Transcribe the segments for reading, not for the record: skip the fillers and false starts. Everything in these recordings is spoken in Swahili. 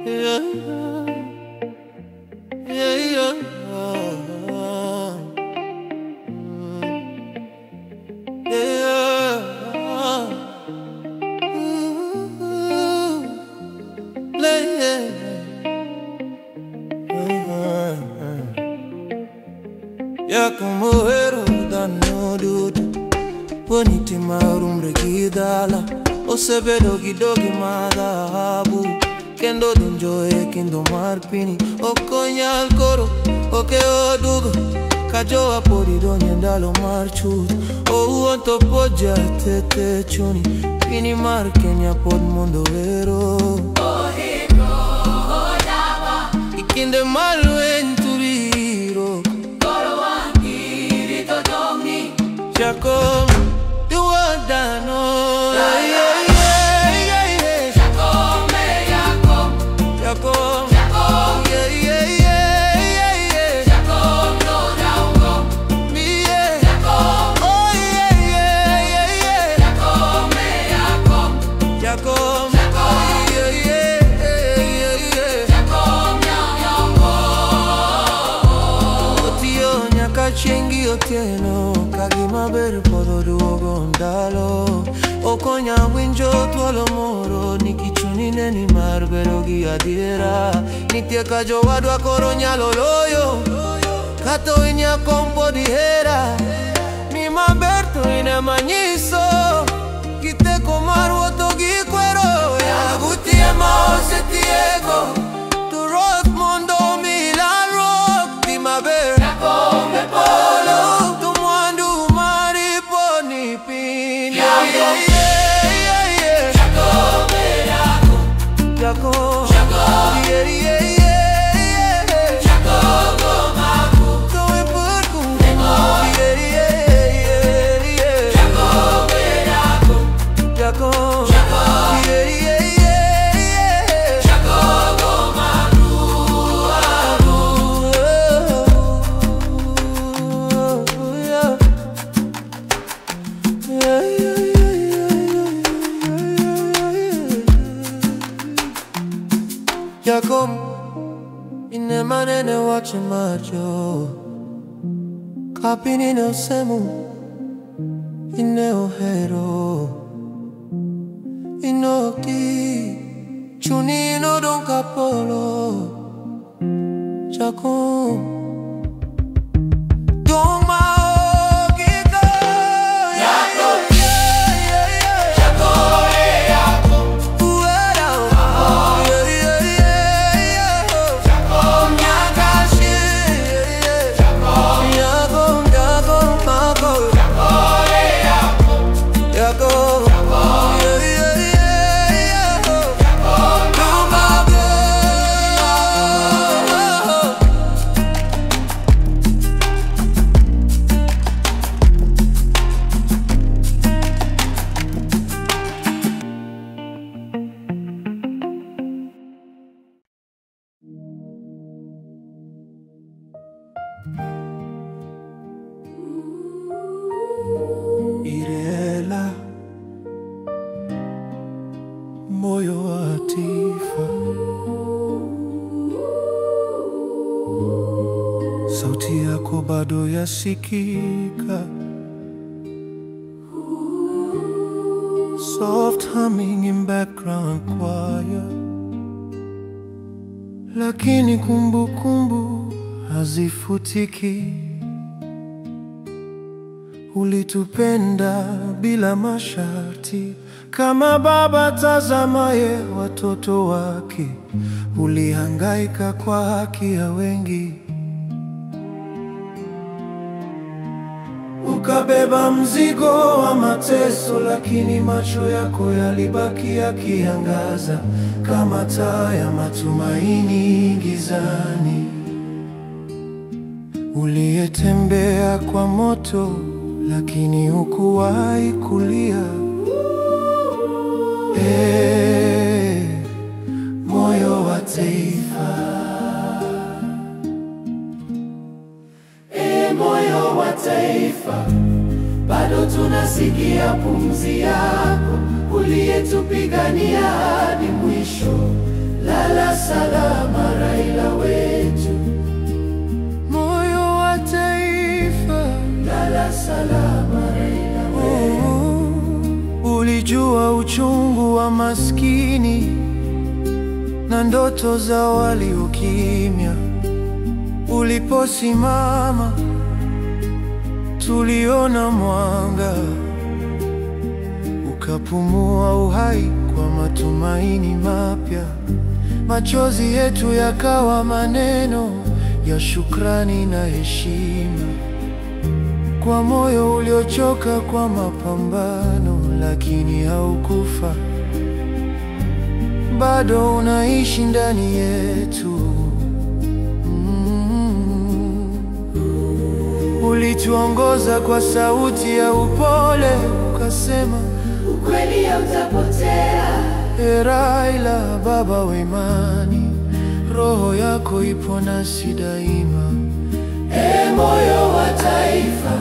Yeah, yeah, yeah. Ya como hero da no dudu boniti marum regidala o sebedo gidogi madabu kendo dunjo e kendo marpini o konyal koro o ke odugo kajo apodi donye ndalo marchut o uonto poja tete chuni pini mar Kenya pod mondo vero o hiko o daba ikinde malwen turiro Jacob, you are done. Yeah, yeah, yeah, yeah. Jacob, Jacob, Jacob, Jacob. Yeah, yeah, yeah, yeah, yeah. Jacob, no down, me yeah. Jacob, oh yeah, yeah, yeah, yeah. Jacob, Jacob, Jacob, Jacob. Yeah, yeah, yeah, yeah. Jacob, Otio nyaka chengi otieno. Kagima ber podo duogo ndalo Okonya winjo tuolo moro Nikichuni neni mar bedo gi adiera Nitie ka jowadwa koro nyalo loyo Kato inya kompo di hera Mi maber to ine manyiso Kiteko mar wuotho gi kwero Yagutie ma osetieko To roth mondo mi la rock Di maber Jakombe polo Jacob, Jacob, yeah, yeah, yeah, yeah. Jacob, Maku, going put cool. Yeah, yeah, yeah, yeah. Jacob, Jacob, Jacob, Jacob, yeah, yeah, yeah, yeah. Jacob, Maku, yeah, yeah, yeah. Jacob, ine manene wache macho Kapini ne usemu, ine ohero Inoki, chuni no don kapolo Jacob Irela moyo wa tifa sauti yako bado yasikika soft humming in background choir lakini kumbukumbu hazifutiki Ulitupenda bila masharti Kama baba tazamaye watoto wake Ulihangaika kwa haki ya wengi Ukabeba mzigo wa mateso Lakini macho yako yalibaki yakiangaza Kama taa ya matumaini gizani Uliyetembea kwa moto Lakini hukuwahi kulia moyo wa taifa moyo wa taifa Bado tunasikia pumzi yako Uliyetupigania hadi mwisho Lala salama Raila wetu, moyo wa taifa. Lala salama Raila wetu. Ulijua uchungu wa maskini na ndoto za waliokimya. Uliposimama tuliona mwanga, ukapumua uhai kwa matumaini mapya. Machozi yetu yakawa maneno ya shukrani na heshima, kwa moyo uliochoka kwa mapambano, lakini haukufa. Bado unaishi ndani yetu. Ulituongoza kwa sauti ya upole, ukasema ukweli hautapotea. Raila, baba wa imani, roho yako ipo nasi daima. Moyo wa taifa,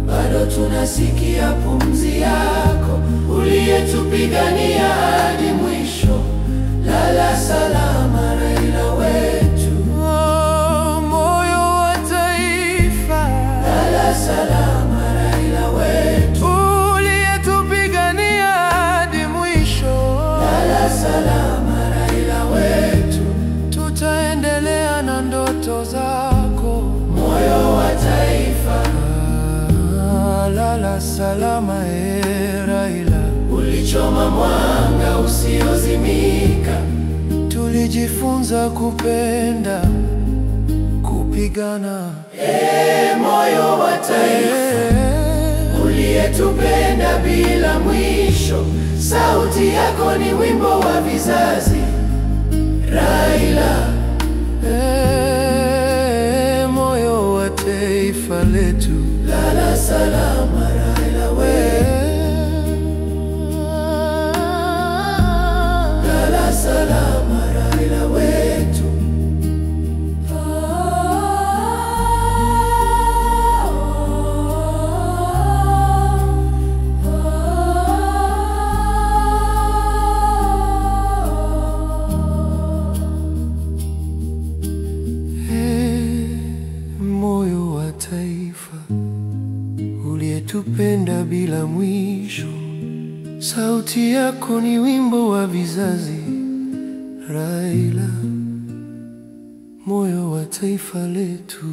bado tunasikia pumzi yako, uliyetupigania hadi mwisho. Lala salama Raila wetu, moyo wa taifa. Lala salama Raila wetu, uliyetupigania hadi mwisho. Lala salama Raila wetu, tutaendelea na ndoto zako, moyo wa taifa. Lala salama Raila, ulichoma mwanga usiozimika. Tulijifunza kupenda, kupigana. Moyo wa taifa, uliyetupenda bila mwisho. Sauti yako ni wimbo wa vizazi Raila. Moyo wa taifa letu. Lala salama Raila wetu, lala salama Raila wetu. Moyo wa taifa, uliyetupenda bila mwisho. Sauti yako ni wimbo wa vizazi Raila, moyo wa taifa letu.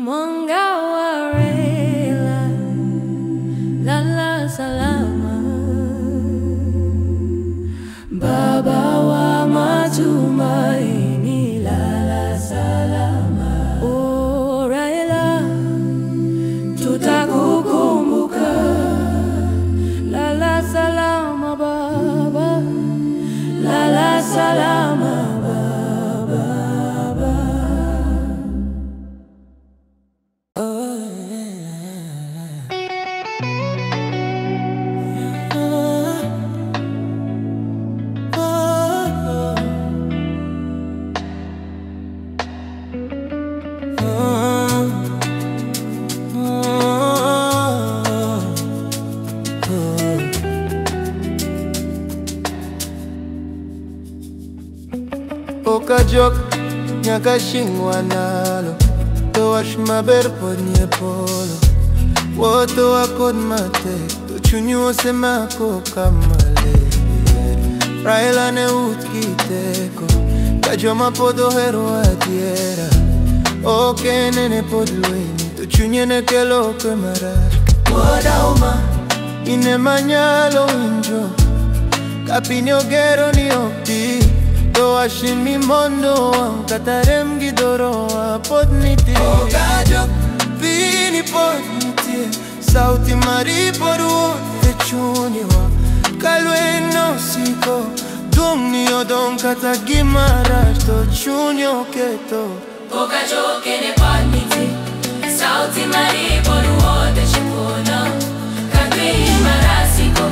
Mwanga wa Raila, lala salama. Baba wa matumaini, lala salama. Oh Raila, tutakukumbuka. Lala salama baba, lala salama baba. Okajok nyakashingwa nalo, towash maber pod nyepolo. Woto wakod matek, to chunyu osemako kamale. Raila ne utkiteko, ka joma pod ohero adiera. Okenene pod lweni, to chunye ne kelo kwe marach. Wodauma, ine manyalo winjo, ka piny ogero ni okti. To ashimi mondo katarem gidoro pod niti. Okajok pini pod nitie, sauti mari pod wuothe chunyewa. Kalweno siko, dung ni odong kata gima rach to chunyo keto. Okajok ene pod nitie, sauti mari pod wuothe chunyewa. Kalweno marasiko,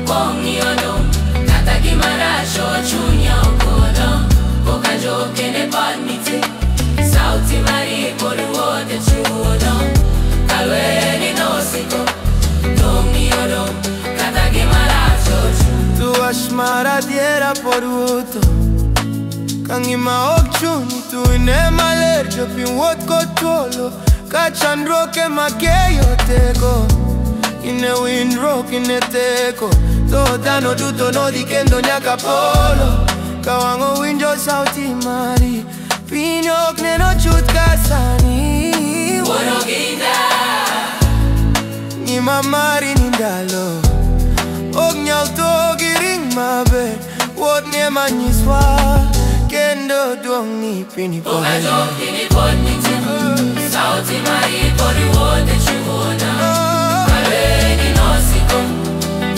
kong ni odong kata gima rach to chunyo keto. Okajok ene pod nitie, sauti pod wuotho Kangima ok chuni tu ine maler Jopin wuoth kod thuolo Ka chandruok ema keyo teko Ine winjruok ine teko To dhano duto nodhi kendo nyaka polo Ka wang'o winjo sauti mari Piny ok neno chuth ka sani Wuoro ginda Ngima mari ni ndalo Ok nyal to gi ring maber Wuoth ni ema nyiswa Kendo duong' ni piny pod Okajok piny pod nitie Sauti mari pod wuothe chuona Kalweni nosiko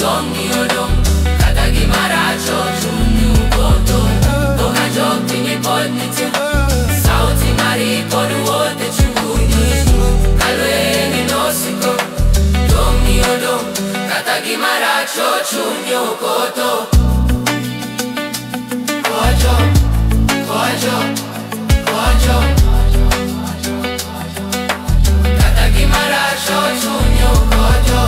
Dong' ni odong' Kata gima rach ochuni upoto Okajok piny pod nitie Sauti mari pod wuothe chuona Kalweni nosiko Dong' ni odong' Kata gima rach ochuni upoto Kata gima rach ochuni upoto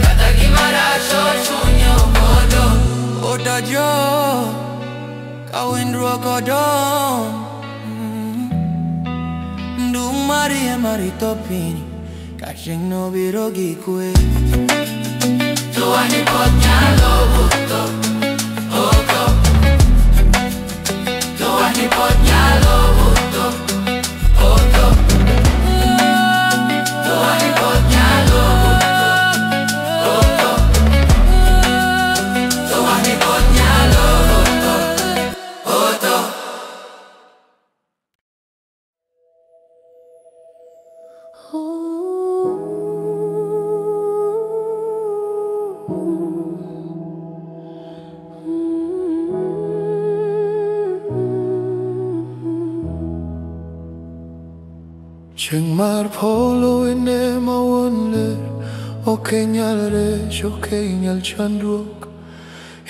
Kata gima rach ochuni upoto Oda jo Ka winjruok odong' Ndung' mari ema rito piny Ka chieng' nobiro gi kwe To wani pod nyalo wuotho oko To wani pod nyalo wuotho oko To wani pod nyalo wuotho oko To wani pod nyalo wuotho oko Chieng' mar polo ine ma wuon ler Ok inyal rech, ok inyal chandruok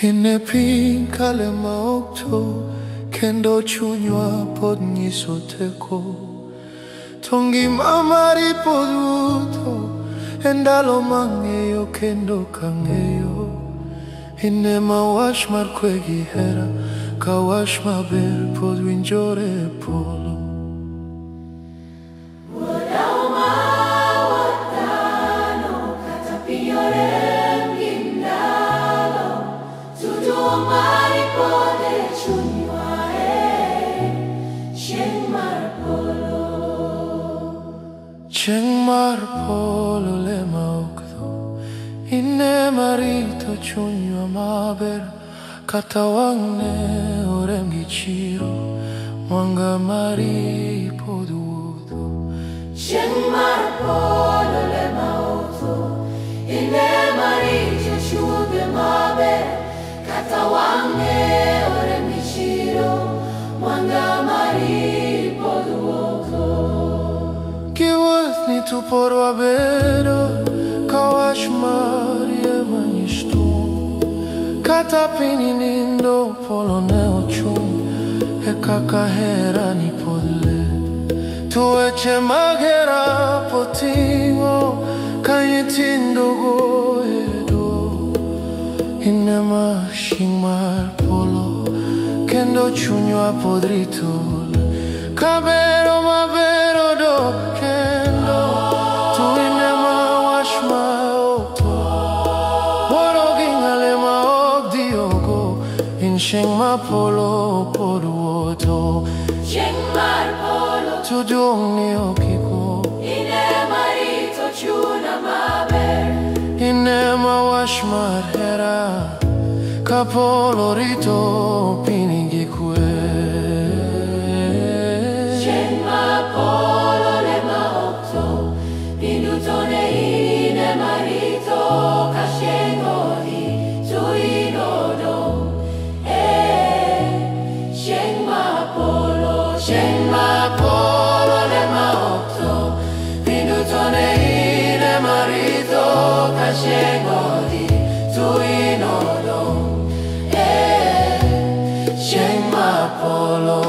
Ine piny kale ma ok to Kendo chunywa pod nyiso teko To ngima mari pod wuotho E ndalo mang'eyo kendo kang'eyo Ine ma wach mar kwe gi hera Ka wach maber pod winjore e polo Chieng' mar polo lema ok tho Ine marito chunywa maber Kata wang'ne orem gi chiro Mwanga mari pod wuotho Chieng' mar polo lema ok tho Ine marito chunywa maber Kata wang'ne orem gi chiro Mwanga mari pod wuotho Kiwuoth ni tu por wabedo Ka wach mari ema nyisto Kata piny nindo polo ne ochung' E kaka hera ni pod le To weche mag hera poting'o Ka nyithindo goedo Ine ma chieng' mar polo Kendo chunywa pod rito Ka bero mabero dok kendo To ine ma wach ma oto Wuoro gi ng'ale ma ok diogo In chieng' ma polo pod wuotho Chieng' mar polo To duong' ni ok iko Ine marito chuna maber Ine ma wach mar hera Ka polo rito piny gi kwe Chieng' mar polo lema ok tho Piny duto ne ine marito Ka chieng' odhi to in odong' Chieng' mar polo lema ok tho Piny duto ne ine marito Ka chieng' odhi to in odong' Chieng' mar polo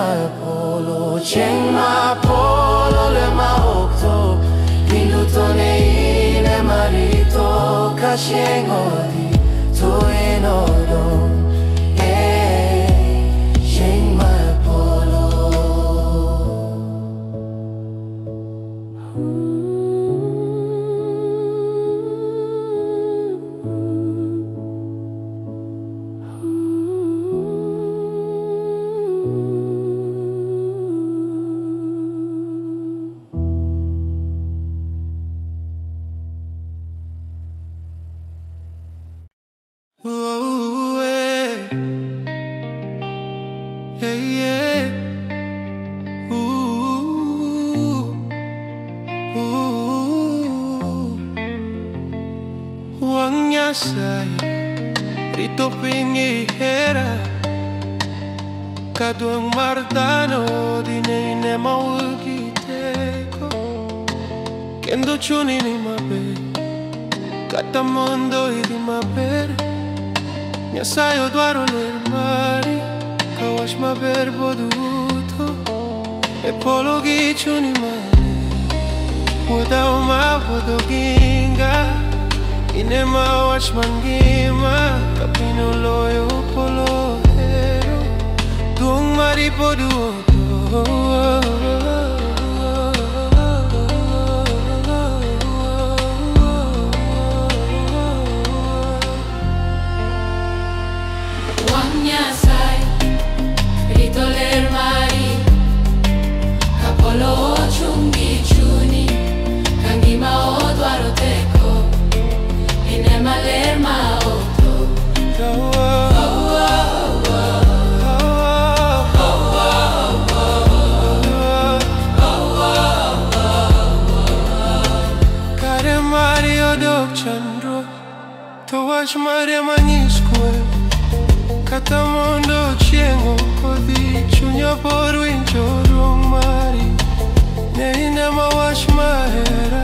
Apollo, Cheng ma Apollo le ma okto, Pinduto ne ine marito, Kasheng odi, to enodo, Cheng ma Apollo. Ooh, yeah. Ooh, Wang Yasai, Rito Pinguera, Kaduang Martano, Dine Mawukiteko, Kendo Chuni ni Mabe, Katamondo di Maber. Nyasayo dwaro ler mari, kawash maber boduto, e polo gi chuni mari, wuoda uma wuodo ginga, inema wash mangima, kapino loyo polo hero, duong mari boduto. Towash mare manisque, Katamondo chiengo kodi, chunya por wincho rong mari, Neine ma wash mahera,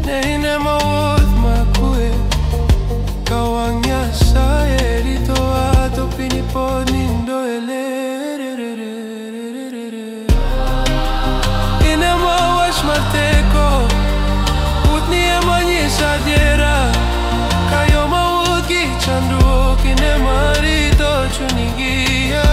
Neine ma woth makue, Kawang Yasai, Rito ato pinipod nindo ele. Ine ma wash mateko, Utni emani sadera, Kayo mawuki chandu kine marito chunigia.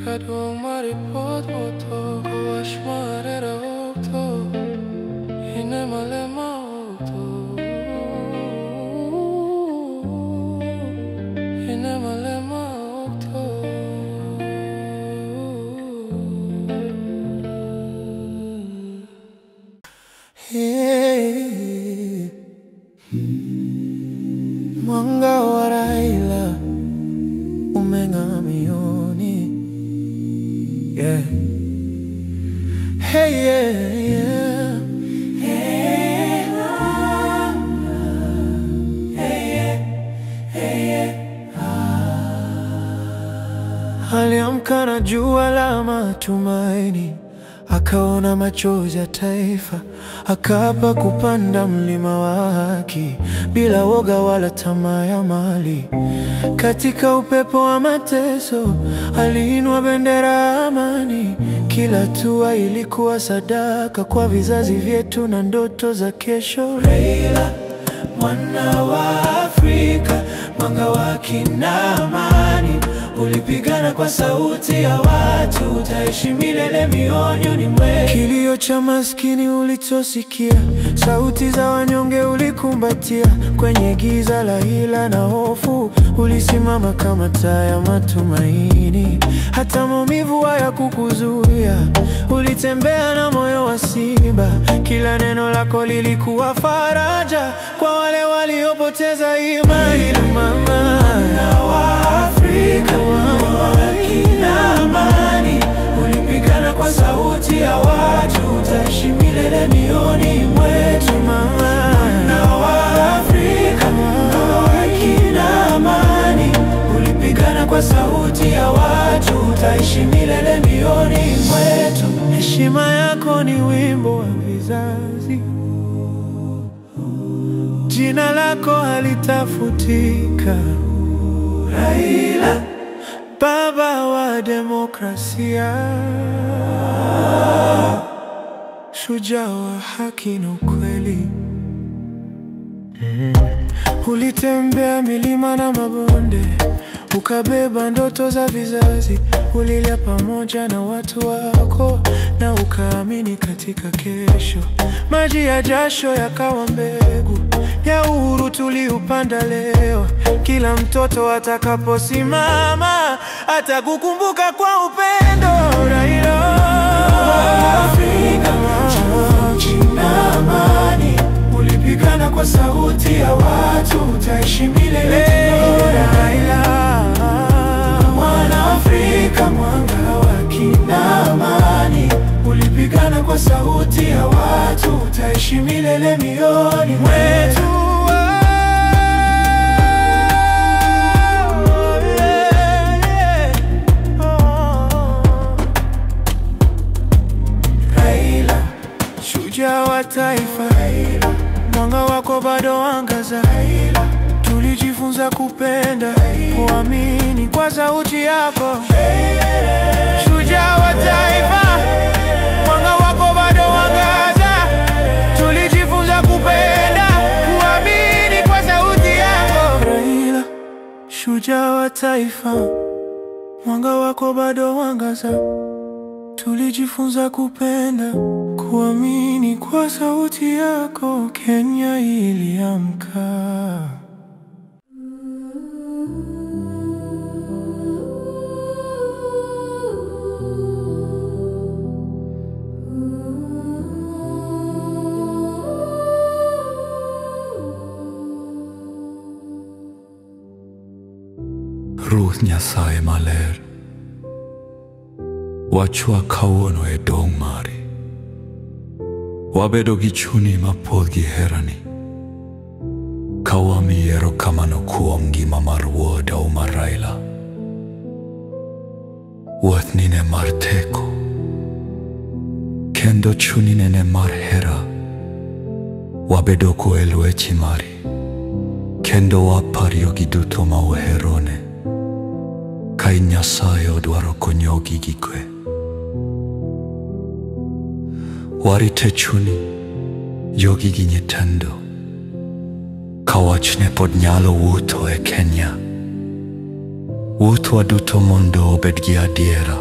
Kaduang maripot moto, kawash marera okto, hine malema okto, hine malema okto. Hey, manga waraila, umenga mioni. Yeah. Hey, yeah, yeah. Hey, hey, yeah. Hey, yeah. Aliamka na jua la matumaini, akaona machozi ya taifa, akaapa kupanda mlima wa haki bila woga wala tamaa ya mali. Katika upepo wa mateso aliinua bendera ya amani. Kila hatua ilikuwa sadaka kwa vizazi vyetu na ndoto za kesho. Raila, mwana wa Afrika, mwanga wa haki na amani. Ulipigana kwa sauti ya watu, utaishi milele mioyoni mwetu. Kilio cha maskini ulichosikia, sauti za wanyonge ulikumbatia. Kwenye giza la hila na hofu, ulisimama kama taa ya matumaini. Hata maumivu hayakukuzuia, ulitembea na moyo wa simba. Kila neno lako lilikuwa faraja kwa wale waliopoteza imani. Mwana wa Afrika, na amani, ulipigana kwa sauti ya watu, utaishi milele mioyoni mwetu. Mwana wa Afrika, na amani, ulipigana kwa sauti ya watu, utaishi milele mioyoni mwetu. Heshima yako ni wimbo wa vizazi, jina lako halitafutika. Raila, baba wa demokrasia, shujaa wa haki na ukweli. Ulitembea milima na mabonde, ukabeba ndoto za vizazi. Ulilia pamoja na watu wako na ukaamini katika kesho. Maji ya jasho yakawa mbegu ya uhuru tuliupanda leo. Kila mtoto atakaposimama atakukumbuka kwa upendo. Raila, Afrika, na amani, ulipigana kwa sauti ya watu, utaishi milele. Raila, mwana Afrika, mwanga wa haki na amani, ulipigana kwa sauti ya watu, utaishi milele mioyoni mwetu. Raila, shujaa wa taifa. Raila, mwanga wako bado angaza. Raila, tulijifunza kupenda, kuamini kwa sauti yako. Shujaa wa taifa, mwanga wako bado angaza. Tulijifunza kupenda, kuamini kwa sauti yako. Raila, shujaa wa taifa, mwanga wako bado angaza. Tulijifunza kupenda, kuamini kwa sauti yako. Kenya iliamka. Ruoth Nyasaye maler, wachwa kawuono e dong mari. Wabedo gi chuni mapodh gi herani, ka wamiyi erokamano kuom ngima mar wuoda Omar Raila. Wuothni ne mar teko, kendo chuni ne mar hera. Wabedo ko e lwechi mari, kendo wapario giduto ma uherone. Ka in Nyasaye odwaro konyogi gi kwe. Warite chuni, jogi gi nyithindo, ka wachne pod nyalo wuotho e Kenya. Wuothwa duto mondo obed gi adiera,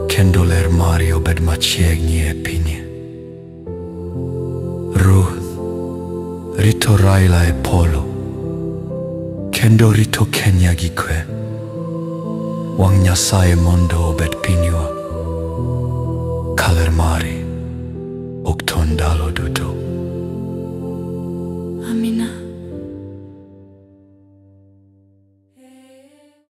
kendo ler mari obed machiegni e pinye. Ruoth, rito Raila e polo, kendo rito Kenya gi kwe. Wang' Nyasaye mondo obed pinywa, ka ler mari ok ton ndalo duto. Amina.